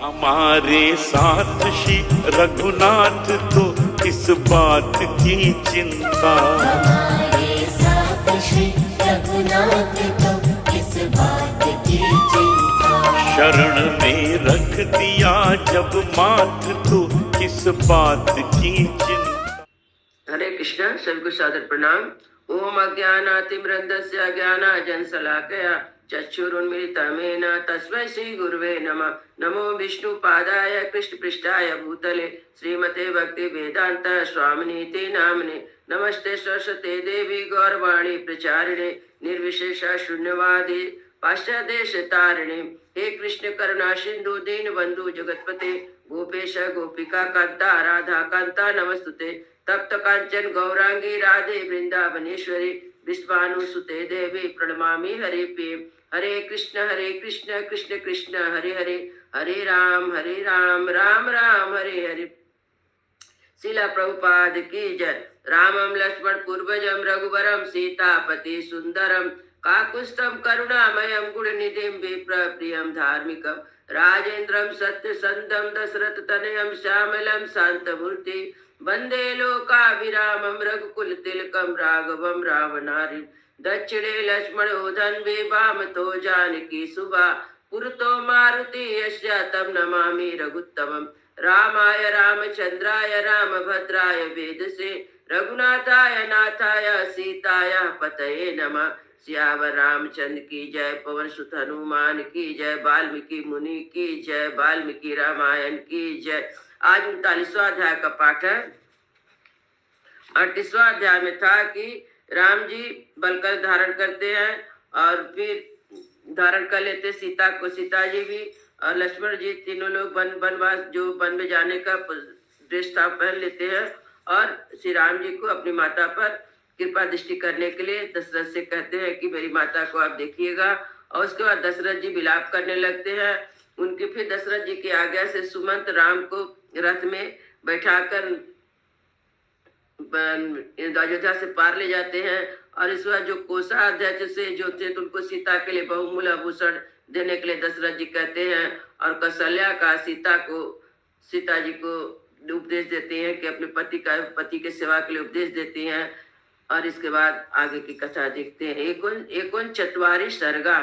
हमारे साथ श्री रघुनाथ तो किस बात की चिंता, हमारे साथ श्री रघुनाथ तो किस बात की चिंता। शरण में रख दिया जब माथ तो किस बात की चिंता। हरे कृष्णा, सभी को सादर प्रणाम। ओम अज्ञानातिमृन्दस्य अज्ञानाजनशलाकया चक्षुरुन्मीलितमेन तस्मै श्री गुरुवे नमः। नमो विष्णुपादाय कृष्णपृष्ठाय भूतले श्रीमते भक्ति वेदांत स्वामिनीति नामने। नमस्ते सरस्वते देवी गौरवाणी प्रचारिणे निर्विशेष शून्यवादी पाश्चादेश तारिणे। हे कृष्ण करुणा सिंधु दीन बंधु जगतपते गोपेश गोपिका कांता राधा कांता नमस्तुते। तप्त कांचन गौरांगी राधे वृंदावनेश्वरी विश्वानुसुते देवी प्रणमामि हरिप्रिये। हरे कृष्ण कृष्ण कृष्ण हरे हरे, हरे राम राम राम हरे हरे। शिला प्रभुपाद की जय। रामं लक्ष्मण पूर्वजं रघुवरं सीतापति सुंदरम काकुत्स्थं करुणामयं गुणनिधिं विप्रप्रियं धार्मिकं राजेन्द्रं सत्यसन्धं दशरथतनयं श्यामलं शान्तमूर्ति वन्दे लोकाभिरामं रघुकुलतिलकं राघवं रावणारिं। दक्षिणे लक्ष्मणो धन्वे वामतो जानकी सुभा पुरतो मारुति यस्य तं नमामि रघुत्तमम्। रामाय रामचंद्राय रामभद्राय वेदसे रघुनाथाय नाथाय सीताय पतये नमः। सियावर रामचंद्र की जय, पवन सुत हनुमान की जय, वाल्मीकि मुनि की जय, वाल्मीकि रामायण की जय। आज 39वां अध्याय का पाठ है। 38वां अध्याय में था कि राम जी बलकर धारण करते हैं और फिर धारण कर लेते सीता को, सीता जी भी और लक्ष्मण जी, तीनों लोग वनवास जो वन में जाने का ड्रेस था पहन लेते हैं और श्री राम जी को अपनी माता पर कृपा दृष्टि करने के लिए दशरथ से कहते हैं कि मेरी माता को आप देखिएगा। और उसके बाद दशरथ जी विलाप करने लगते हैं। उनके फिर दशरथ जी की आज्ञा से सुमंत राम को रथ में बैठाकर अयोध्या से पार ले जाते हैं। और इस बार जो कोषाध्यक्ष से जो थे तो उनको सीता के लिए बहुमूल्य आभूषण देने के लिए दशरथ जी कहते हैं और कौशल्या का सीता जी को उपदेश देते हैं कि अपने पति के सेवा के लिए उपदेश देती हैं। और इसके बाद आगे की कथा देखते हैं। एकोन चत्वारि सर्गा।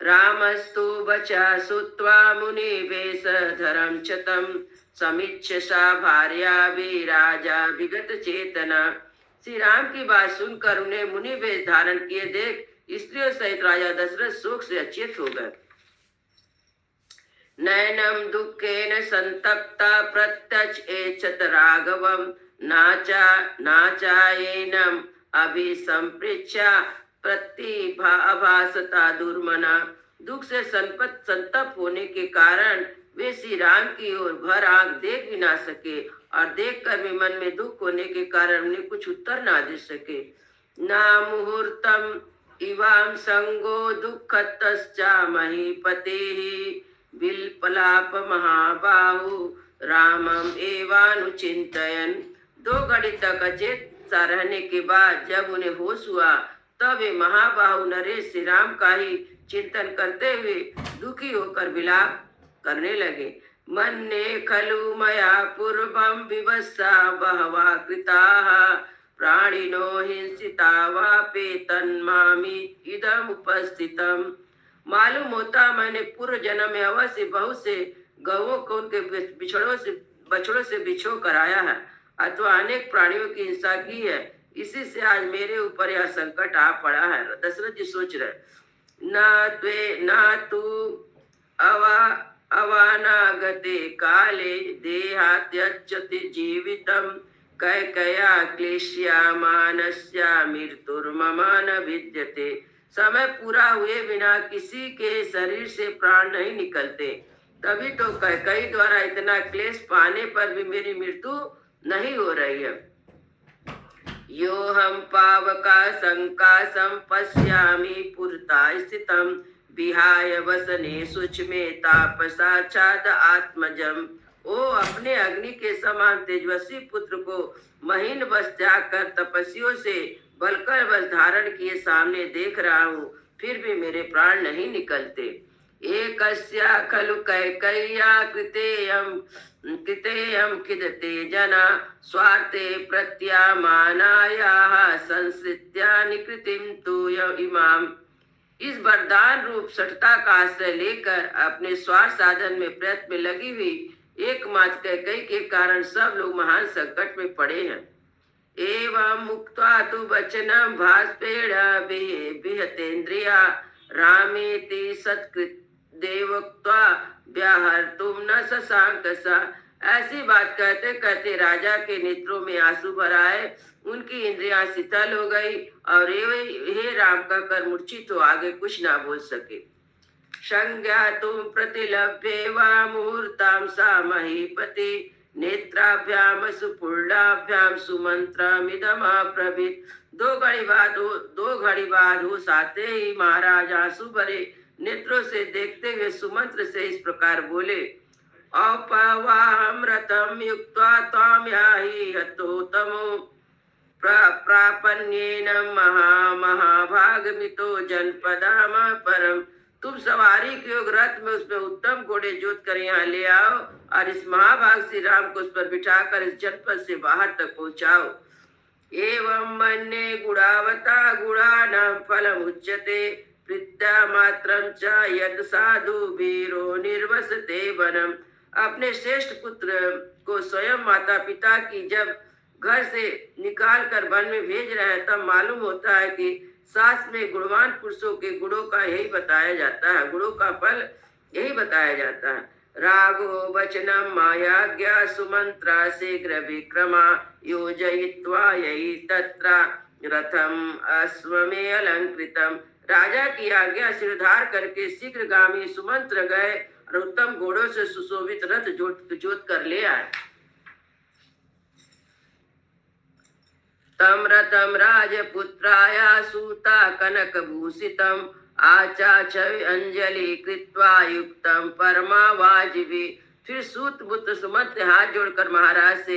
रामस्तु बचा सुत्वा मुनि वेश धरम चतम समीक्षसा भार्या भी राजा विगत चेतना। श्री राम की बात सुनकर उन्हें मुनि वेश धारण किए देख स्त्रियों सहित राजा दशरथ शोक से अचेत हो गए। नयनम दुखेन संतप्ता प्रत्यक्ष एचत राघवम नाचायेनम अभिसंपृच्छा प्रतिभाभासता दुर्मना। दुख से संतप्त होने के कारण वे श्री राम की ओर भर आंख देख भी ना सके और देखकर भी मन में दुख होने के कारण उन्हें कुछ उत्तर ना दे सके। ना मुहूर्तम इवाम संगो दुःखतश्चा महीपतेः विलपलाप महाबाहु रामम एवानुचिंतयन्। 2 घड़ी तक अचेत सा रहने के बाद जब उन्हें होश हुआ तब वे महाबाहु नरेश श्री राम का ही चिंतन करते हुए दुखी होकर विलाप करने लगे। मन्ये खलु मया पूर्वं विवस्सा बहवा कृताः प्राणिनो हिंसिता वापे तन्मामि इदम उपस्थितम। मालूम होता मैंने पूर्व जन्म में अवश्य बहुत से गौओं को उनके बछड़ों से बिछो कर आया है अथवा अनेक प्राणियों की हिंसा की है। इसी से आज मेरे ऊपर यह संकट आ पड़ा है। दशरथ जी सोच रहे। ना तू अवानागते काले देहात्यच्यति जीवितम कैकया क्लेश्यमानस्य मृत्युर्मम न विद्यते। समय पूरा हुए बिना किसी के शरीर से प्राण नहीं निकलते, तभी तो कैकेयी द्वारा इतना क्लेश पाने पर भी मेरी मृत्यु नहीं हो रही है। यो हम पावका संकासम पश्यामि पुरता स्थितम विहाय वसने सूक्ष्मे तापसा छाद आत्मजम। ओ अपने अग्नि के समान तेजस्वी पुत्र को महीन बस त्याग कर तपस्वियों से बलकर बस धारण किए सामने देख रहा हूँ, फिर भी मेरे प्राण नहीं निकलते। एकस्या खलु कैकय्या कृतेयं खिदते जना स्वार्थे प्रत्यामानायाः संसृत्या निकृतिं तु इमाम। इस वरदान रूप सठता का आश्रय लेकर अपने स्वार्थ साधन में प्रयत्न में लगी हुई एकमात्र कैकयी के कारण सब लोग महान संकट में पड़े हैं। एवं मुक्त्वा तु वचनं भास्पेण विहतेन्द्रिया रामेति सत्कृत देवोक्त्वा व्याहर्तुं न शशांकसा। ऐसी बात कहते कहते राजा के नेत्रों में आंसू भर आए, उनकी इंद्रियां शीतल हो गई और हे राम कहकर मूर्छित हो आगे कुछ ना बोल सके। संज्ञातुं प्रतिलभ्ये वा मुहूर्तां सा महीपति नेत्राभ्याम सुपूर्णाभ्याम सुमंत्रमिदमाब्रवीत। दो घड़ी बाद होश आते ही महाराज आंसू भरे नेत्रों से देखते हुए सुमंत्र से इस प्रकार बोले, औपवाहमृतं युक्त्वा त्वां याहि हतोत्तमो प्रापन्येन महाभागमितो जनपदाम परम। तुम सवारी के योग रथ में उसमें उत्तम घोड़े जोत कर यहाँ ले आओ और इस महाभाग श्री राम को उस पर बिठाकर इस जनपद से बाहर तक पहुँचाओ। एवं मन्ये गुणावता गुणानां फलम् उच्यते प्रीत्या मात्रं च यत् साधु वीरो निर्वसते वनम्। अपने श्रेष्ठ पुत्र को स्वयं माता पिता की जब घर से निकाल कर वन में भेज रहे हैं तब मालूम होता है कि शास्त्र में गुणवान पुरुषों के गुणों का यही बताया जाता है, गुणों का फल यही बताया जाता है। रागो वचनम मायाज्ञा सुमंत्रा शीघ्र विक्रमा योजयित्वा यही तत्र रथम अश्वमे अलंकृतम। राजा की आज्ञा सिरधार करके शीघ्रगामी सुमंत्र गए और उत्तम घोड़ों से सुशोभित रथ जोत कर ले आए। तम रथम राजपुत्राया सूता कनकभूषितम आचाचवि अंजलि कृत्वा युक्तम परमावाजिभी। फिर सूत पुत्र सुमंत्र हाथ जोड़कर महाराज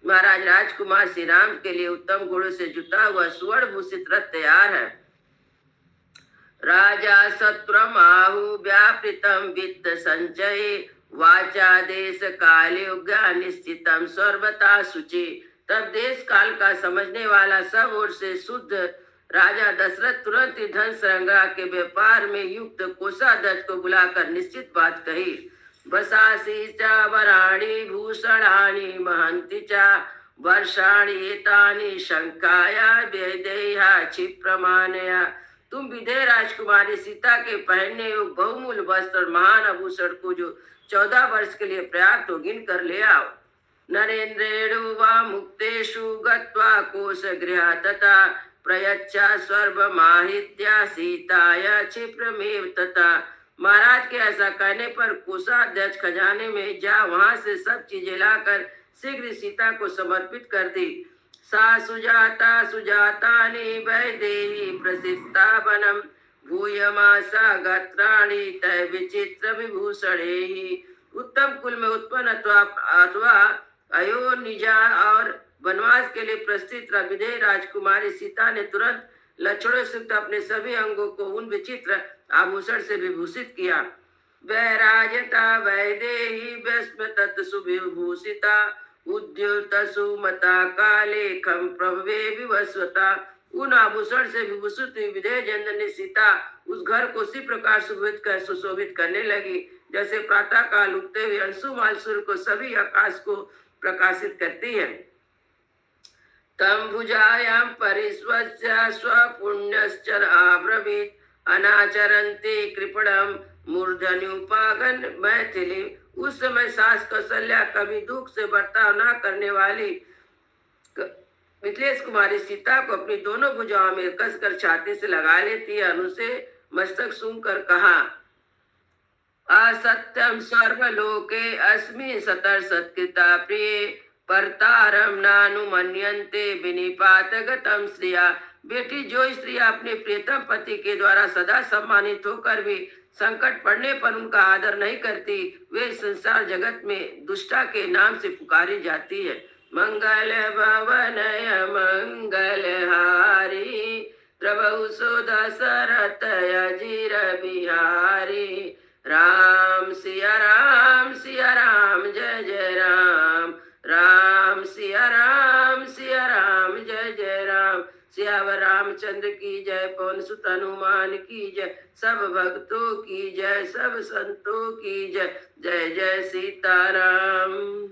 राजकुमार श्री राम के लिए उत्तम घोड़ों से जुटा हुआ सुवर्ण भूषित रथ तैयार है। राजा सत्रम आहु व्यापृतम वित्त संचय वाचा देश कालयुगा निश्चितम सर्वता शुचि। तब देश काल का समझने वाला सब ओर से शुद्ध राजा दशरथ तुरंत ही धन संग्रह के व्यापार में युक्त कोषाध्यक्ष को बुलाकर निश्चित बात कही। वसासी च वराणि भूषणानि महन्ति च वर्षाणि एतानि शंकाया वैदेह्या क्षिप्रमाणया। तुम विदेह राजकुमारी सीता के पहनने योग्य बहुमूल्य वस्त्र और महान आभूषण को जो 14 वर्ष के लिए पर्याप्त हो गिन कर ले आओ। नरेंद्रेणु वा मुक्तेषु गत्वा कोशगृहा तथा प्रयच्छा सर्वमाहित्या सीताया क्षिप्रमेव तथा। महाराज के ऐसा कहने पर कोषाध्यक्ष खजाने में जा वहां से सब चीजें लाकर शीघ्र सीता को समर्पित कर दी। सा सुजातानि वैदेही प्रसिद्धा वनम भूयमासा गात्राणि तय विचित्र विभूषणेहि। उत्तम कुल में उत्पन्न अथवा अयोनिजा और वनवास के लिए प्रस्थित विदेह राजकुमारी सीता ने तुरंत लक्षणों से अपने सभी अंगों को उन विचित्र आभूषण से विभूषित किया। वैराजता वैदेही व्यस्मतत् सुविभूषिता उद्युत सुमता काले खम प्रभवे विवस्वता। उन आभूषण से विभूषित विदेह जन ने सीता उस घर को उसी प्रकार सुशोभित करने लगी जैसे प्रातः काल उगते हुए अंशुमान सूर्य को सभी आकाश को प्रकाशित करती है। तम भुजायां परिस्वस्य स्वपुण्यश्चर आब्रवीत अनाचरन्ति कृपणम मूर्धन्युपागन मैथिली। उस समय सास कौशल्या कभी दुख से बर्ताव न करने वाली मिथिलेश कुमारी सीता को अपनी दोनों भुजाओं में कसकर छाती से लगा लेती है। उसे मस्तक सूंघ कर कहा, असत्यम सर्वलोके अस्मि सतर सत्कृता प्रिय परतारम नानुमन्यन्ते विनिपातगतम श्रिया। बेटी, जो स्त्री अपने प्रियतम पति के द्वारा सदा सम्मानित होकर भी संकट पड़ने पर उनका आदर नहीं करती, वे संसार जगत में दुष्टा के नाम से पुकारी जाती है। मंगल भवनय मंगलहारी प्रभु सो दशरथ अजीर बिहारी राम सिया राम जय जय राम। राम सिया राम जय जय राम। सियावर रामचंद्र की जय, पवन सुत हनुमान की जय, सब भक्तों की जय, सब संतों की जय। जय जय सीताराम।